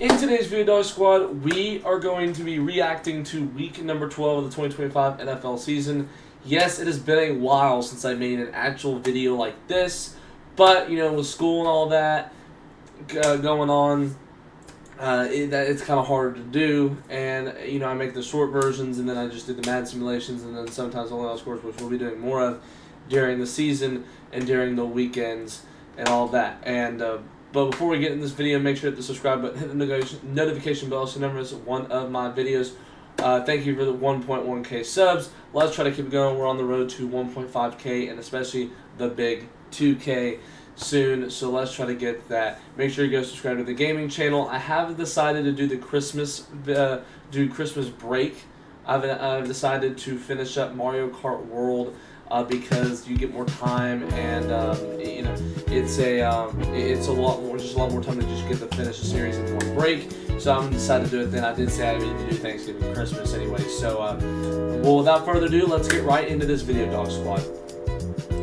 In today's video, Dog Squad, we are going to be reacting to week number 12 of the 2025 NFL season. Yes, it has been a while since I made an actual video like this, but, you know, with school and all that going on, it's kind of hard to do, and, you know, I make the short versions, and then I just do the mad simulations, and then sometimes only out scores, which we'll be doing more of during the season and during the weekends and all that. And, but before we get in this video, make sure to hit the subscribe button, hit the notification bell so you never miss one of my videos. Thank you for the 1.1K subs. Let's try to keep it going. We're on the road to 1.5K and especially the big 2K soon. So let's try to get that. Make sure you go subscribe to the gaming channel. I have decided to do the Christmas break. I've decided to finish up Mario Kart World. Because you get more time, and you know, it's a lot more time to just get to finish the series in one break. So I'm decided to do it then. I did say I needed to do Thanksgiving and Christmas anyway. So well, without further ado, let's get right into this video, Dog Squad.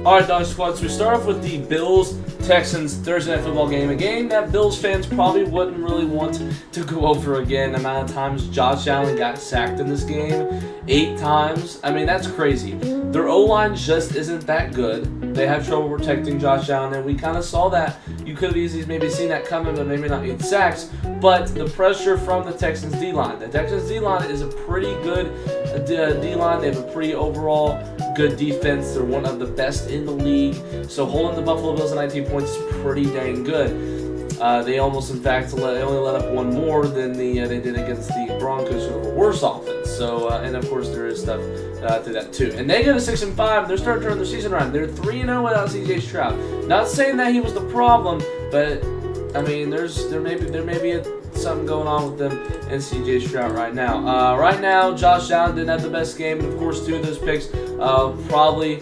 Alright, Dog Squad, so we start off with the Bills-Texans Thursday Night Football game. A game that Bills fans probably wouldn't really want to go over again. The amount of times Josh Allen got sacked in this game, 8 times. I mean, that's crazy. Their O-line just isn't that good. They have trouble protecting Josh Allen, and we kind of saw that. You could have easily maybe seen that coming, but maybe not 8 sacks. But the pressure from the Texans D-line. The Texans D-line is a pretty good D-line. They have a pretty overall good defense. They're one of the best in the league. So holding the Buffalo Bills at 19 points is pretty dang good. They almost, in fact, they only let up one more than they did against the Broncos, who have a worse offense. So, and of course, there is stuff to that too. And they go to 6-5. They're starting to turn their season around. They're 3-0 without C.J. Stroud. Not saying that he was the problem, but I mean, there may be something going on with them and C.J. Stroud right now. Right now, Josh Allen didn't have the best game, and of course, 2 of those picks probably,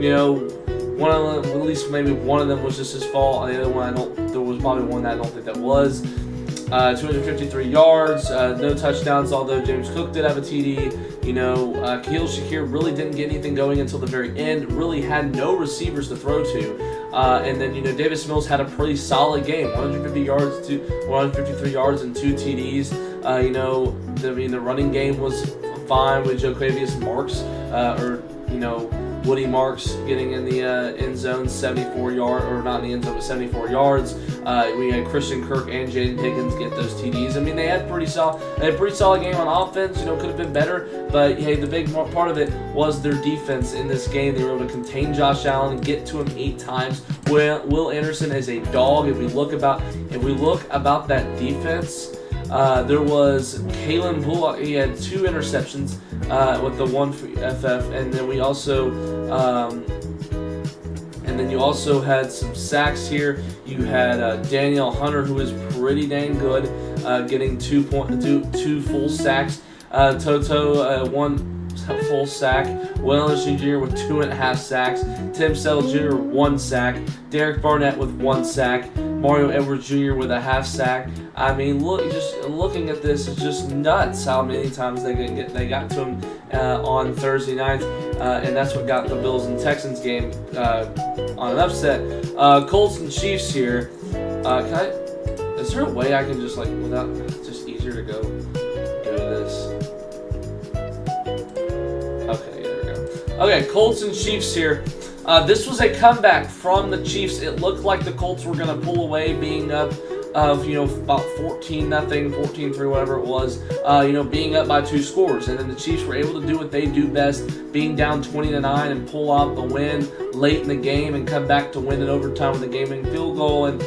you know. One of them, at least maybe one of them was just his fault. The other one, there was probably one that I don't think that was. 253 yards, no touchdowns, although James Cook did have a TD. You know, Khalil Shakir really didn't get anything going until the very end, really had no receivers to throw to. And then, you know, Davis Mills had a pretty solid game, 153 yards and 2 TDs. You know, the running game was fine with Jo'quavious Marks, Woody Marks getting in the end zone, 74 yards, or not in the end zone, but 74 yards. We had Christian Kirk and Jaden Higgins get those TDs. I mean, they had a pretty solid game on offense. You know, could have been better, but hey, the big part of it was their defense in this game. They were able to contain Josh Allen and get to him 8 times. Will Anderson is a dog. If we look about that defense. There was Kalen Bullock. He had 2 interceptions with the 1 for FF, and then we also you also had some sacks here. You had Daniel Hunter, who is pretty dang good, getting 2 full sacks. Toto 1 full sack. Will Anderson Jr. with 2.5 sacks. Tim Settle Jr. 1 sack. Derek Barnett with 1 sack. Mario Edwards Jr. with a half sack. I mean, just looking at this, it's just nuts how many times they got to him on Thursday night, and that's what got the Bills and Texans game on an upset. Colts and Chiefs here. Is there a way I can just without? It's just easier to go to this. Okay, there we go. Okay, Colts and Chiefs here. This was a comeback from the Chiefs. It looked like the Colts were going to pull away, being up of, you know, about 14-0, 14-3, whatever it was, you know, being up by 2 scores. And then the Chiefs were able to do what they do best, being down 20-9 and pull out the win late in the game and come back to win in overtime with a game-winning field goal. And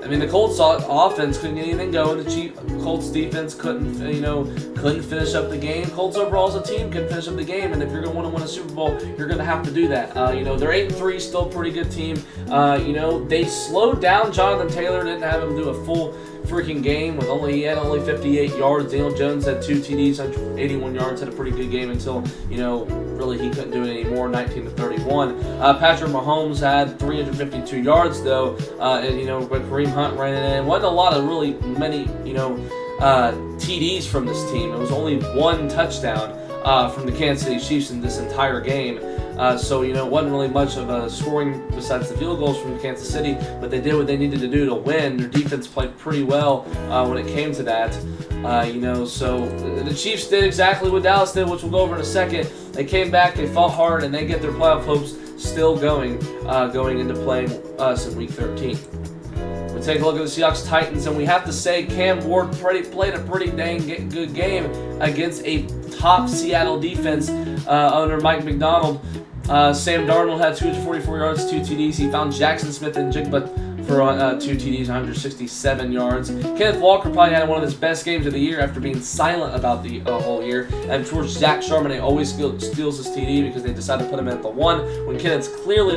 I mean, the Colts offense couldn't get anything going. The Colts defense couldn't finish up the game. Colts overall as a team couldn't finish up the game. And if you're going to want to win a Super Bowl, you're going to have to do that. You know, they're 8-3, still a pretty good team. You know, they slowed down Jonathan Taylor, didn't have him do a full freaking game with he had only 58 yards. Daniel Jones had 2 TDs, 181 yards, had a pretty good game until, you know, really he couldn't do it anymore, 19-31. Patrick Mahomes had 352 yards though, and you know, but Kareem Hunt ran it in. Wasn't a lot of really many, you know, TDs from this team. It was only 1 touchdown from the Kansas City Chiefs in this entire game. So, you know, it wasn't really much of a scoring besides the field goals from Kansas City, but they did what they needed to do to win. Their defense played pretty well when it came to that. You know, so the Chiefs did exactly what Dallas did, which we'll go over in a second. They came back, they fought hard, and they get their playoff hopes still going into playing us in Week 13. We take a look at the Seahawks Titans, and we have to say Cam Ward played a pretty dang good game against a top Seattle defense under Mike McDonald. Sam Darnold had 244 yards, 2 TDs. He found Jackson Smith and Jigba for 2 TDs, 167 yards. Kenneth Walker probably had one of his best games of the year after being silent about the whole year. And of course, Zach Charbonnet always steals his TD because they decided to put him at the 1 when Kenneth's clearly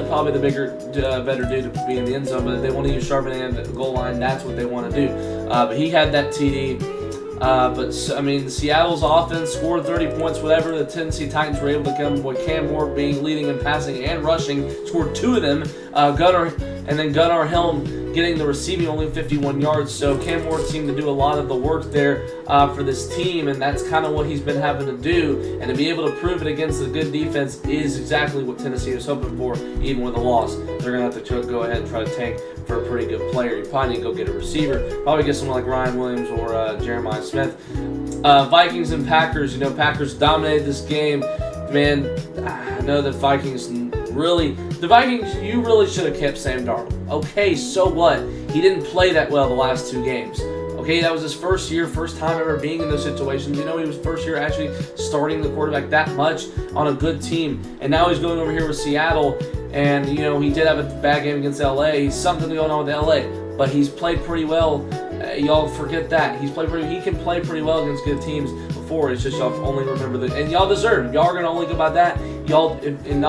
probably the better dude to be in the end zone. But if they want to use Charbonnet at the goal line, that's what they want to do. But he had that TD. I mean, Seattle's offense scored 30 points, whatever. The Tennessee Titans were able to come with Cam Ward being leading in passing and rushing, scored 2 of them. Gunnar Helm getting the receiving only 51 yards. So Cam Ward seemed to do a lot of the work there for this team, and that's kind of what he's been having to do. And to be able to prove it against a good defense is exactly what Tennessee was hoping for, even with a loss. They're going to have to go ahead and try to tank for a pretty good player. You probably need to go get a receiver. Probably get someone like Ryan Williams or Jeremiah Smith. Vikings and Packers. You know, Packers dominated this game. Man, I know the Vikings you really should have kept Sam Darnold. Okay, so what? He didn't play that well the last 2 games. Okay, that was his first time ever being in those situations. You know, he was first year actually starting the quarterback that much on a good team. And now he's going over here with Seattle. And, you know, he did have a bad game against LA. He's something going on with LA. But he's played pretty well. Y'all forget that. He can play pretty well against good teams before. It's just y'all only remember and y'all deserve it. Y'all are going to only go by that. Y'all, and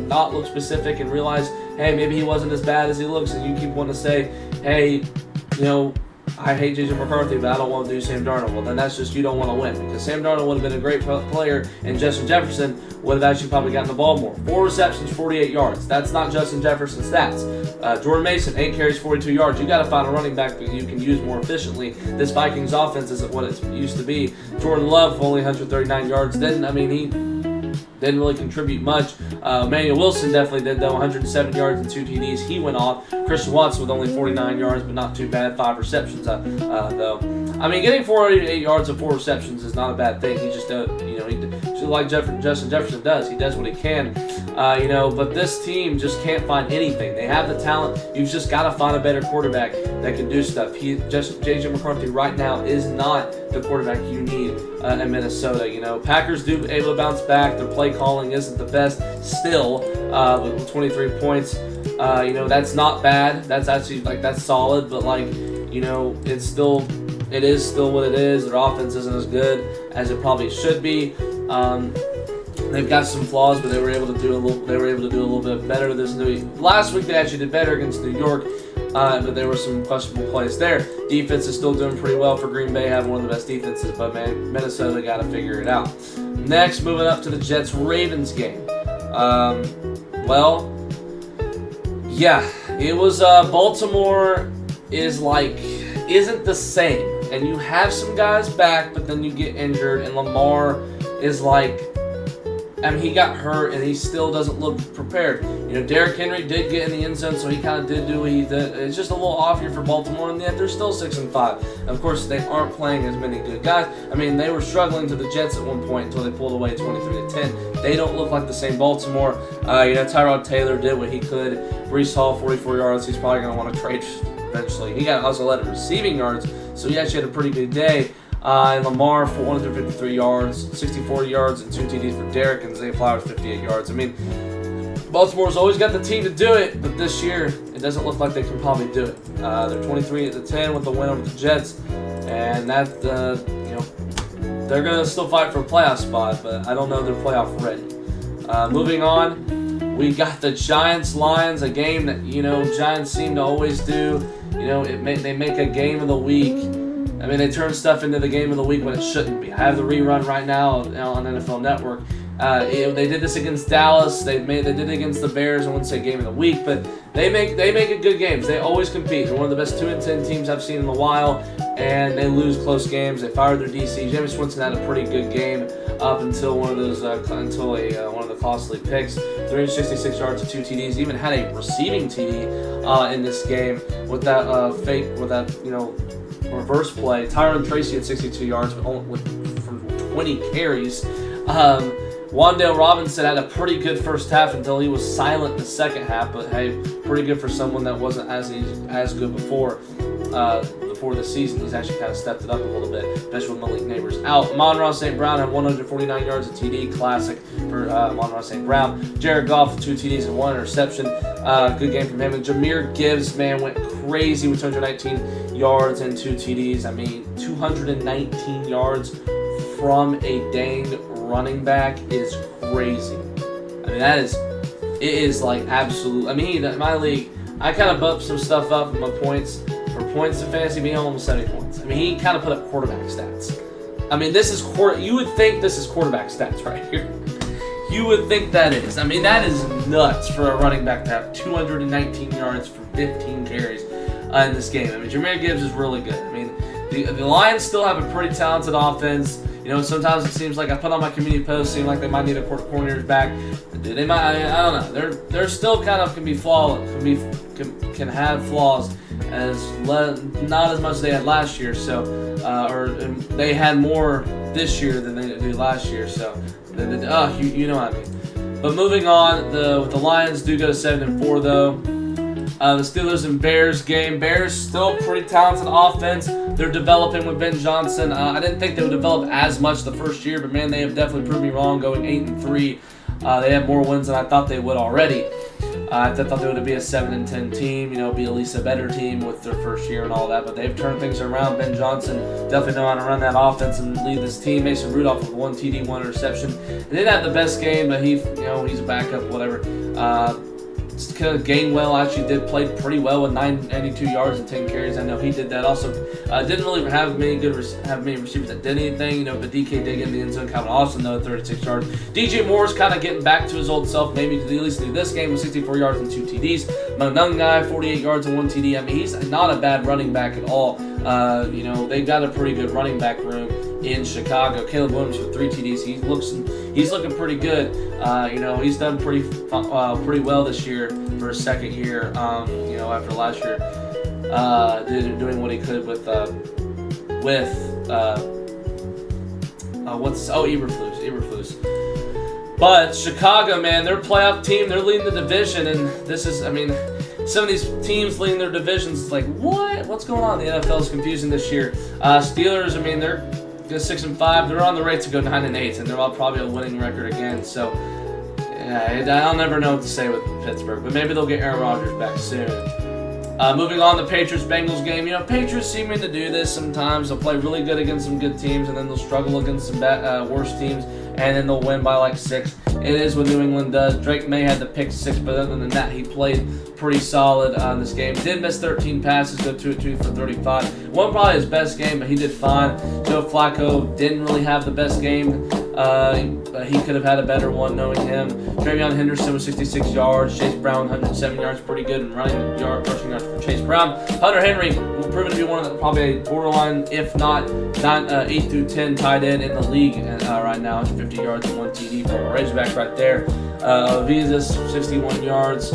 not look specific and realize, hey, maybe he wasn't as bad as he looks, and you keep wanting to say, hey, you know, I hate J.J. McCarthy, but I don't want to do Sam Darnold. Well, then that's just you don't want to win, because Sam Darnold would have been a great player, and Justin Jefferson would have actually probably gotten the ball more. 4 receptions, 48 yards. That's not Justin Jefferson's stats. Jordan Mason, 8 carries, 42 yards. You got to find a running back that you can use more efficiently. This Vikings offense isn't what it used to be. Jordan Love, only 139 yards. He didn't really contribute much. Emmanuel Wilson definitely did, though. 107 yards and 2 TDs. He went off. Christian Watson with only 49 yards, but not too bad. 5 receptions, though. I mean, getting 48 yards and 4 receptions is not a bad thing. He just, like Justin Jefferson does. He does what he can. But this team just can't find anything. They have the talent. You've just got to find a better quarterback that can do stuff. J.J. McCarthy right now is not the quarterback you need in Minnesota. You know, Packers do able to bounce back. Their play calling isn't the best still, with 23 points. That's not bad. That's actually that's solid. But it is still what it is. Their offense isn't as good as it probably should be. They've got some flaws, but they were able to do a little bit better this week. Last week they actually did better against New York, but there were some questionable plays there. Defense is still doing pretty well for Green Bay, having one of the best defenses, but man, Minnesota got to figure it out. Next, moving up to the Jets-Ravens game. It was Baltimore isn't the same. And you have some guys back, but then you get injured, and Lamar is he got hurt, and he still doesn't look prepared. Derrick Henry did get in the end zone, so he kind of did do what he did. It's just a little off here for Baltimore, and yet they're still 6-5. Of course, they aren't playing as many good guys. I mean, they were struggling to the Jets at one point until they pulled away 23-10. They don't look like the same Baltimore. Tyrod Taylor did what he could. Breece Hall, 44 yards. He's probably going to want to trade eventually. He got also led in receiving yards, so he actually had a pretty good day. And Lamar, 453 yards, 64 yards, and 2 TDs for Derrick, and Zay Flowers, 58 yards. I mean, Baltimore's always got the team to do it, but this year, it doesn't look like they can probably do it. They're 23-10 with the win over the Jets, and that, they're going to still fight for a playoff spot, but I don't know they're playoff ready. Moving on, we got the Giants-Lions, a game that, Giants seem to always do. They make a game of the week. I mean, they turn stuff into the game of the week when it shouldn't be. I have the rerun right now on NFL Network, They did this against Dallas. They did it against the Bears. I wouldn't say game of the week, but they make it good games. They always compete. They're one of the best 2-10 teams I've seen in a while, and they lose close games. They fired their DC. Jameis Winston had a pretty good game up until one of the costly picks. 366 yards and 2 TDs. Even had a receiving TD in this game with that reverse play. Tyron Tracy had 62 yards from 20 carries. Wan'Dale Robinson had a pretty good first half until he was silent in the second half, but hey, pretty good for someone that wasn't as good before the season. He's actually kind of stepped it up a little bit, especially with Malik Neighbors out. Amon-Ra St. Brown had 149 yards of TD, classic for Amon-Ra St. Brown. Jared Goff with 2 TDs and 1 interception. Good game from him. And Jahmyr Gibbs, man, went crazy with 219 yards and 2 TDs. I mean, 219 yards from a dang running back is crazy. I mean, it is like absolute. I mean, in my league, I kind of bumped some stuff up in my points in fantasy, being almost 70 points. I mean, he kind of put up quarterback stats. I mean, you would think this is quarterback stats right here. You would think that is. I mean, that is nuts for a running back to have 219 yards for 15 carries in this game. I mean, Jahmyr Gibbs is really good. I mean, the Lions still have a pretty talented offense. You know, sometimes it seems like I put on my community post, seem like they might need a corners back. They might. I don't know. They're still kind of can have flaws not as much as they had last year. So, they had more this year than they did last year. So, you know what I mean. But moving on, the Lions do go to 7-4 though. The Steelers and Bears game. Bears still pretty talented offense. They're developing with Ben Johnson. I didn't think they would develop as much the first year, but man, they have definitely proved me wrong. Going 8-3, they have more wins than I thought they would already. I thought they would be a 7-10 team, be at least a better team with their first year and all that. But they've turned things around. Ben Johnson definitely know how to run that offense and lead this team. Mason Rudolph with 1 TD, 1 interception. They didn't have the best game, but he's a backup, whatever. Gainwell actually did play pretty well with 92 yards and 10 carries. I know he did that. Also, didn't really have many receivers that did anything. But DK did get in the end zone. Calvin Austin though, 36 yards. DJ Moore's kind of getting back to his old self. Maybe at least through this game with 64 yards and 2 TDs. Manung guy, 48 yards and 1 TD. I mean, he's not a bad running back at all. They've got a pretty good running back room in Chicago. Caleb Williams with 3 TDs. He's looking pretty good. He's done pretty well this year for his second year. After last year, doing what he could with Eberflus. But Chicago, man, they're a playoff team. They're leading the division, and some of these teams leading their divisions, it's like, what's going on? The NFL is confusing this year. Steelers, they're 6-5. They're on the rate to go 9-8, and they're all probably a winning record again. So, I'll never know what to say with Pittsburgh, but maybe they'll get Aaron Rodgers back soon. Moving on, the Patriots-Bengals game. Patriots seem to do this sometimes. They'll play really good against some good teams, and then they'll struggle against some worse teams, and then they'll win by like 6. It is what New England does. Drake May had the pick 6, but other than that, he played pretty solid in this game. Did miss 13 passes, go 2-2 for 35. Wasn't probably his best game, but he did fine. Joe Flacco didn't really have the best game. He could have had a better one, knowing him. Travion Henderson with 66 yards. Chase Brown, 107 yards, pretty good in rushing yards for Chase Brown. Hunter Henry will prove to be one of the probably a borderline, if not 8 through 10 tight end in the league right now. 150 yards and 1 TD for a Razorback right there. Visas, 61 yards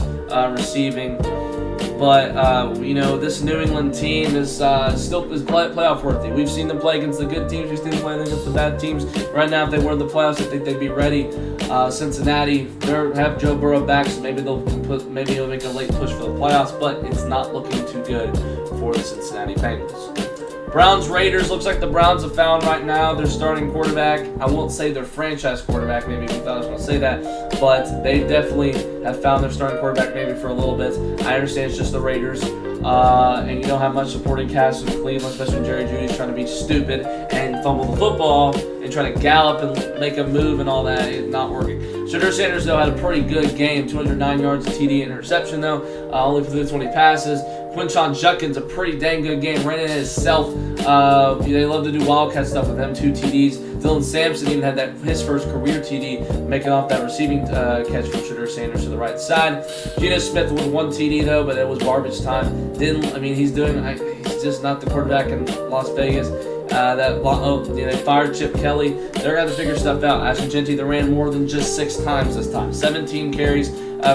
receiving. But, this New England team is still playoff worthy. We've seen them play against the good teams. We've seen them play against the bad teams. Right now, if they were in the playoffs, I think they'd be ready. Cincinnati, they have Joe Burrow back, so maybe he'll make a late push for the playoffs, but it's not looking too good for the Cincinnati Bengals. Browns-Raiders, looks like the Browns have found right now their starting quarterback. I won't say their franchise quarterback, maybe if you thought I was going to say that, but they definitely have found their starting quarterback maybe for a little bit. I understand it's just the Raiders, and you don't have much supporting cast with Cleveland, especially when Jerry Jeudy's trying to be stupid and fumble the football and try to gallop and make a move and all that. It's not working. Shedeur Sanders, though, had a pretty good game. 209 yards, a TD, interception, though. Only for the 20 passes. Quinshon Judkins, a pretty dang good game. Ran in himself They love to do Wildcat stuff with him, 2 TDs. Dylan Sampson even had his first career TD, making off that receiving catch from Shedeur Sanders to the right side. Geno Smith with 1 TD though, but it was garbage time. He's just not the quarterback in Las Vegas. They fired Chip Kelly. They're going to figure stuff out. Ashton Jeanty, they ran more than just 6 times this time. 17 carries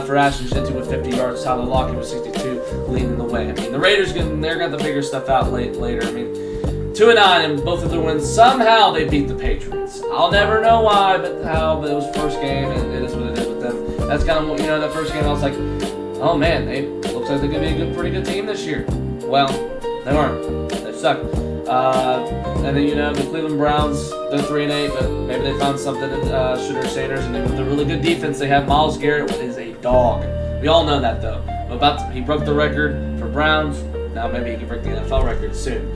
for Ashton Jeanty with 50 yards. Tyler Lockett with 62, leading the way. The Raiders, they're going to figure stuff out later. 2-9 and both of their wins. Somehow they beat the Patriots. I'll never know why, but it was first game, and it is what it is with them. That's kind of, that first game I was like, oh man, looks like they're going to be a pretty good team this year. Well, they weren't. They suck. And then, the Cleveland Browns, they're 3-8, but maybe they found something in Shedeur Sanders, and with a really good defense, they have Myles Garrett, who is a dog. We all know that, though. He broke the record for Browns. Now maybe he can break the NFL record soon.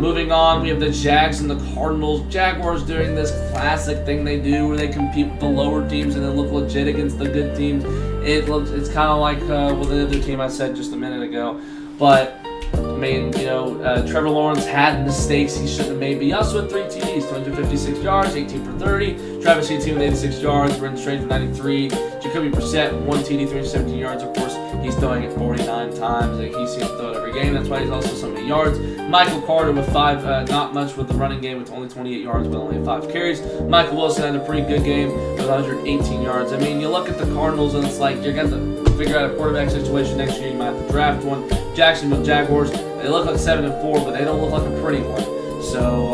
Moving on, we have the Jags and the Cardinals. Jaguars doing this classic thing they do where they compete with the lower teams and then look legit against the good teams. It's kind of like the other team I said just a minute ago. But Trevor Lawrence had mistakes he shouldn't have made, but he also had 3 TDs, 256 yards, 18 for 30. Travis Etienne with 86 yards, Brendan Strange with 93. Jacoby Brissett, 1 TD, 317 yards. Of course, he's throwing it 49 times. He seems to throw it every game. That's why he's also so many yards. Michael Carter with 5, not much with the running game, with only 28 yards, but only 5 carries. Michael Wilson had a pretty good game with 118 yards. You look at the Cardinals, and it's like you're going to figure out a quarterback situation next year. You might have to draft one. Jacksonville Jaguars, they look like 7-4, but they don't look like a pretty one. So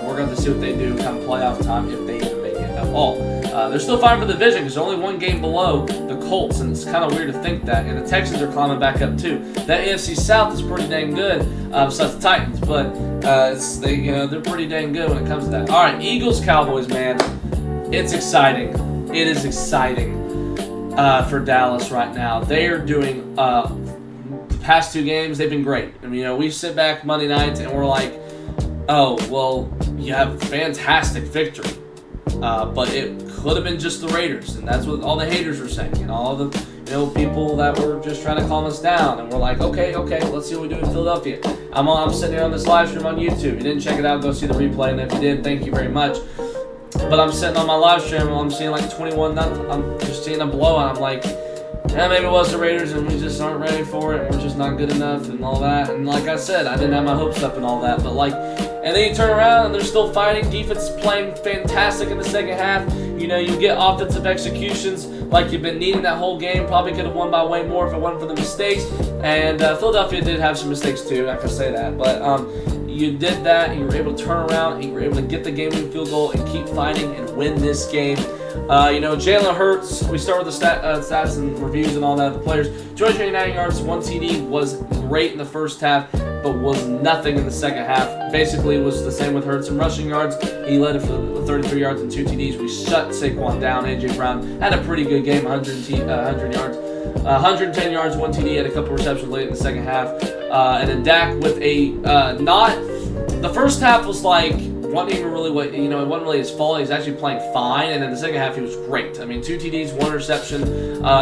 we're going to see what they do come playoff time, if they even make it at all. They're still fighting for the division because they're only 1 game below the Colts, and it's kind of weird to think that. And the Texans are climbing back up too. That AFC South is pretty dang good, besides the Titans, but they're pretty dang good when it comes to that. All right, Eagles Cowboys, man, it's exciting. It is exciting for Dallas right now. They are doing. Past 2 games, they've been great. We sit back Monday night and we're like, oh, well, you have a fantastic victory. But it could have been just the Raiders, and that's what all the haters were saying, and all the people that were just trying to calm us down. And we're like, okay, let's see what we do in Philadelphia. I'm sitting here on this live stream on YouTube. If you didn't check it out, go see the replay, and if you did, thank you very much. But I'm sitting on my live stream, and I'm seeing like 21-0. I'm just seeing a blowout. I'm like, yeah, maybe it was the Raiders and we just aren't ready for it and we're just not good enough and all that. And like I said, I didn't have my hopes up and all that. But and then you turn around and they're still fighting. Defense is playing fantastic in the second half. You get offensive executions like you've been needing that whole game. Probably could have won by way more if it wasn't for the mistakes. And Philadelphia did have some mistakes too, I can say that. But you did that and you were able to turn around and you were able to get the game-winning field goal and keep fighting and win this game. Jalen Hurts, we start with the stats and reviews and all that of the players. 289 yards, 1 TD was great in the first half, but was nothing in the second half. Basically, it was the same with Hurts in rushing yards. He led it with 33 yards and 2 TDs. We shut Saquon down. A.J. Brown had a pretty good game, 100 yards. 110 yards, 1 TD, had a couple receptions late in the second half. And then Dak with the first half was like, wasn't even really it wasn't really his fault. He was actually playing fine, and then the second half he was great. 2 TDs, 1 reception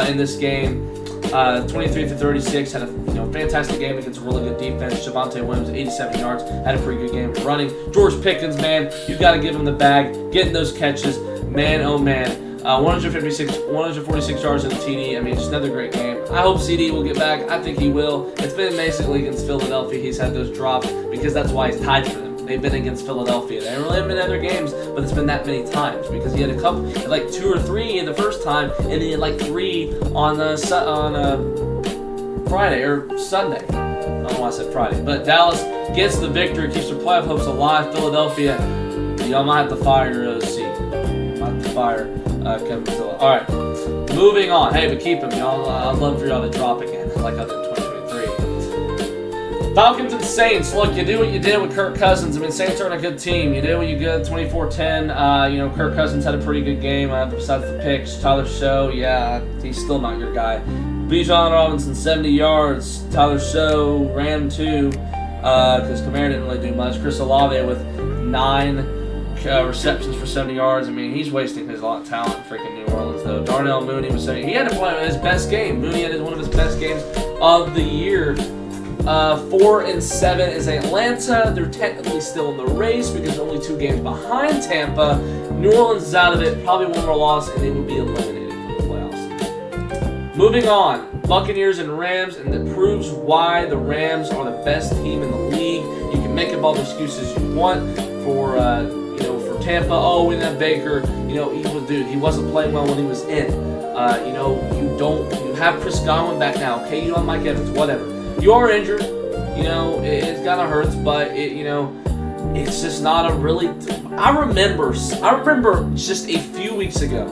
in this game. 23 for 36, had a fantastic game against a really good defense. Javonte Williams, 87 yards, had a pretty good game running. George Pickens, man, you got to give him the bag, getting those catches, man, oh man. 146 yards in the TD. Just another great game. I hope CD will get back. I think he will. It's been basically against Philadelphia. He's had those drops because that's why he's tied for them. They've been against Philadelphia. They haven't really been in other games, but it's been that many times because he had a couple, like 2 or 3 in the first time, and then he had like 3 on Friday or Sunday. I don't know why I said Friday, but Dallas gets the victory, keeps their playoff hopes alive. Philadelphia, y'all might have to fire your OC. Might have to fire Kevin Phillip. All right, moving on. Hey, but keep him, y'all. I'd love for y'all to drop again, like I did in 2023. Falcons and Saints. Look, you do what you did with Kirk Cousins. Saints aren't a good team. You did what you did 24-10. Kirk Cousins had a pretty good game besides the picks. Tyler Show, yeah, he's still not your guy. Bijan Robinson, 70 yards. Tyler Show ran 2 because Kamara didn't really do much. Chris Olave with 9 receptions for 70 yards. He's wasting his talent in freaking New Orleans, though. Darnell Mooney was saying he had to play his best game. Mooney had one of his best games of the year. 4 and 7 is Atlanta. They're technically still in the race because they're only 2 games behind Tampa. New Orleans is out of it. Probably one more loss, and they would be eliminated from the playoffs. Moving on, Buccaneers and Rams, and that proves why the Rams are the best team in the league. You can make up all the excuses you want for for Tampa. Oh, we didn't have Baker. He wasn't playing well when he was in. You have Chris Godwin back now. Okay, you don't have Mike Evans. Whatever. You are injured. It kind of hurts, but it's just not a really. I remember just a few weeks ago.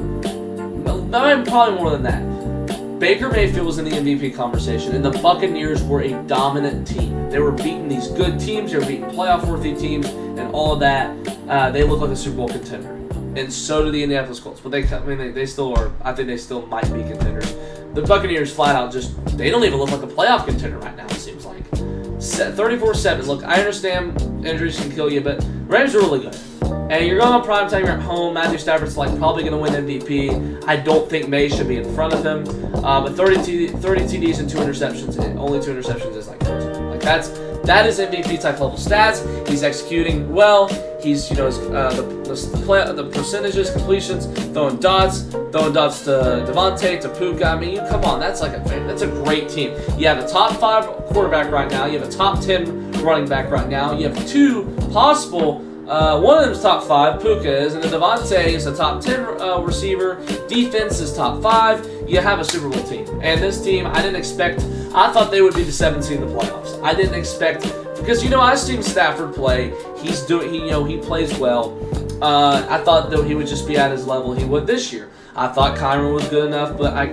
Probably more than that. Baker Mayfield was in the MVP conversation, and the Buccaneers were a dominant team. They were beating these good teams, they were beating playoff-worthy teams, and all of that. They look like a Super Bowl contender, and so do the Indianapolis Colts. But they still are. I think they still might be contenders. The Buccaneers flat out they don't even look like a playoff contender right now. It seems like 34-7. Look, I understand injuries can kill you, but Rams are really good. And you're going on primetime, you're at home. Matthew Stafford's probably going to win MVP. I don't think May should be in front of him. But 30 TDs and 2 interceptions, only 2 interceptions is crazy. That is MVP type level stats. He's executing well. He's the percentages, completions, throwing dots to Devontae, to Puka. I mean, come on, that's a great team. You have a top 5 quarterback right now. You have a top 10 running back right now. You have 2 possible. One of them is top 5, Puka is, and then Devontae is a top 10 receiver. Defense is top 5. You have a Super Bowl team. And this team, I thought they would be the 7th seed in the playoffs. I didn't expect, because I've seen Stafford play. He plays well. I thought that he would just be at his level he would this year. I thought Kyron was good enough, but I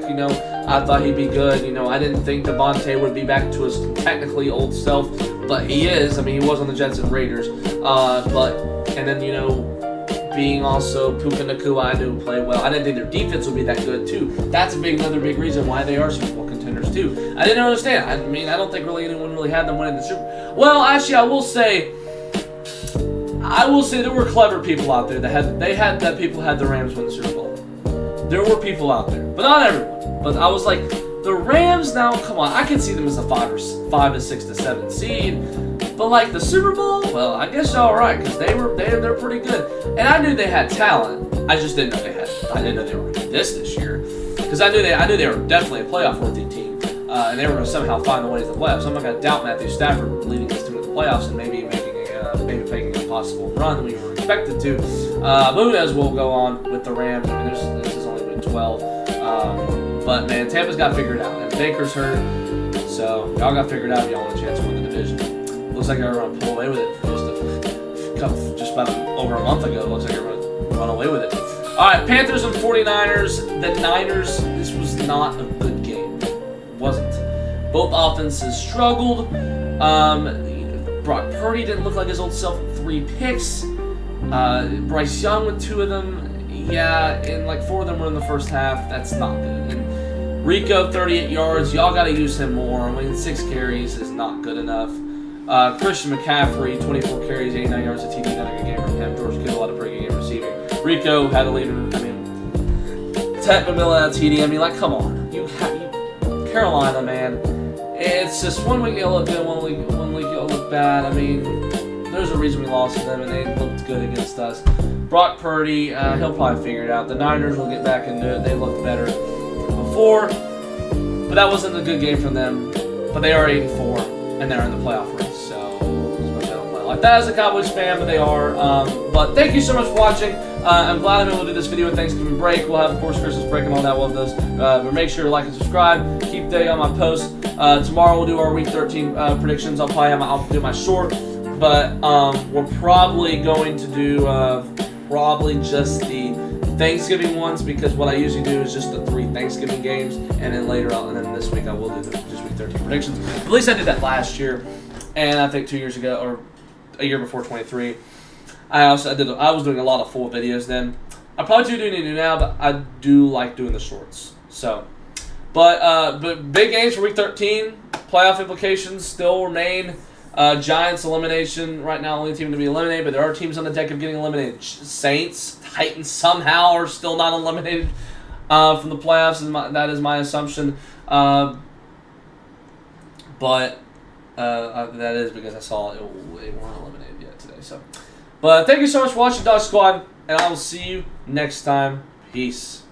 thought he'd be good. I didn't think Devontae would be back to his technically old self, but he is. I mean, he was on the Jets and Raiders. Being also Puka Nacua, I knew play well. I didn't think their defense would be that good too. That's another big reason why they are Super Bowl contenders too. I didn't understand. I don't think anyone really had them winning the Super Bowl. Well, actually, I will say there were clever people out there that people had the Rams win the Super Bowl. There were people out there, but not everyone. But I was like, the Rams now, come on, I can see them as a 5 to 6 to 7 seed. But the Super Bowl, well, I guess y'all right, because they're pretty good. And I knew they had talent. I just didn't know I didn't know they were this year. Because I knew they were definitely a playoff-worthy team. And they were going to somehow find a way to the playoffs. I'm not going to doubt Matthew Stafford leading this team to the playoffs and maybe making a possible run that we were expected to. Moving as we'll go on with the Rams. I mean, this is only week 12. But man, Tampa's got figured out. And Baker's hurt. So y'all got figured out if y'all want a chance to win the division. Looks like you're going to pull away with it for just about over a month ago. Looks like you're going to run away with it. All right, Panthers and 49ers. The Niners, this was not a good game. It wasn't. Both offenses struggled. Brock Purdy didn't look like his old self with 3 picks. Bryce Young with 2 of them. Yeah, and 4 of them were in the first half. That's not good. And Rico, 38 yards. Y'all got to use him more. I mean, 6 carries is not good enough. Christian McCaffrey, 24 carries, 89 yards, a TD, not a good game from him. George Kittle had a pretty good game receiving. Rico had a leader. Ted McMillan had a TD. Come on. Carolina, man. It's just one week you'll look good, one week you'll look bad. There's a reason we lost to them, and they looked good against us. Brock Purdy, he'll probably figure it out. The Niners will get back into it. They looked better before, but that wasn't a good game from them. But they are 8-4. And they're in the playoff race, so they don't play like that as a Cowboys fan, but they are. But thank you so much for watching. I'm glad I'm able to do this video at Thanksgiving break. We'll have, of course, Christmas break and all that. We'll have those. But make sure to like and subscribe. Keep updated on my posts. Tomorrow we'll do our Week 13 predictions. I'll do my short, but we're probably going to do just the Thanksgiving ones, because what I usually do is just the 3 Thanksgiving games, and then later on, and then this week I will do just Week 13 predictions. At least I did that last year, and I think 2 years ago, or a year before 23. I was doing a lot of full videos then. I probably do need to do now, but I do like doing the shorts. So, but big games for Week 13. Playoff implications still remain. Giants elimination right now, only team to be eliminated, but there are teams on the deck of getting eliminated. Saints, Titans somehow are still not eliminated from the playoffs. That is my assumption. But That is because I saw it weren't eliminated yet today. So, but thank you so much for watching, Dog Squad, and I will see you next time. Peace.